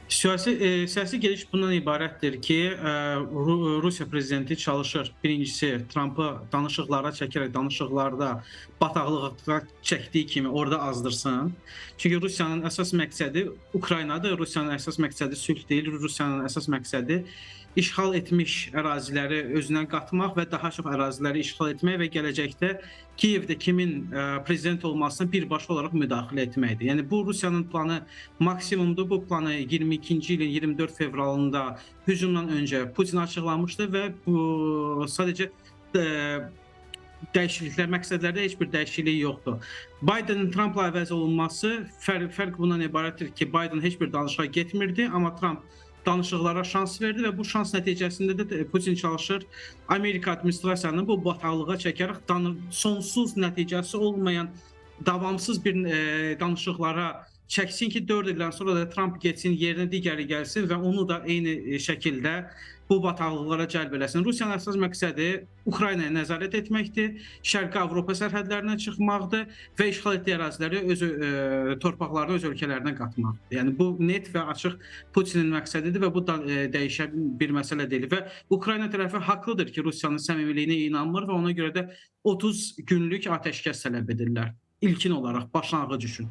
Siyasi gediş bundan ibarətdir ki, Rusiya prezidenti çalışır. Birincisi, Trampı danışıqlara çəkərək, danışıqlarda bataqlığa çəkdiyi kimi orada azdırsın. Çünki Rusiyanın əsas məqsədi Ukraynadır. Rusiyanın əsas məqsədi sülh deyil. Rusiyanın əsas məqsədi işğal etmiş əraziləri özünə qatmaq və daha çox əraziləri işğal etmək və gələcəkdə Kiyevdə kimin prezident olmasına birbaşa olaraq müdaxilə etməkdir. Yəni bu Rusiyanın planı maksimumdur. Bu planı 22-ci ilin 24 fevralında hücumdan öncə Putin açıqlamışdı və bu sadəcə dəyişikliklər, məqsədlərdə heç bir dəyişiklik yoxdur. Bidenin Trumpla əvəz olunması fərq bundan ibarətdir ki, Biden heç bir danışığa getmirdi, amma Trump danışıqlara şans verdi və bu şans nəticəsində də Putin çalışır Amerika administrasiyanı bu bataqlığa çəkərək sonsuz nəticəsi olmayan davamsız bir danışıqlara çəksin ki, 4 ildən sonra da Trump getsin, yerinə digəri gəlsin və onu da eyni şəkildə bu bataqlıqlara cəlb eləsin. Rusiyanın əsas məqsədi Ukraynaya nəzarət etməkdir, Şərqi Avropa sərhədlərinə çıxmaqdır və işğal etdiyi əraziləri öz torpaqlarına, öz ölkələrinə qatmaqdır. Yəni bu net və açıq Putinin məqsədidir və bu da dəyişən bir məsələ deyil. Və Ukrayna tərəfi haqlıdır ki, Rusiyanın səmimiliyinə inanmır və ona görə də 30 günlük atəşkəs tələb edirlər. İlkin olaraq başlanğıc üçün.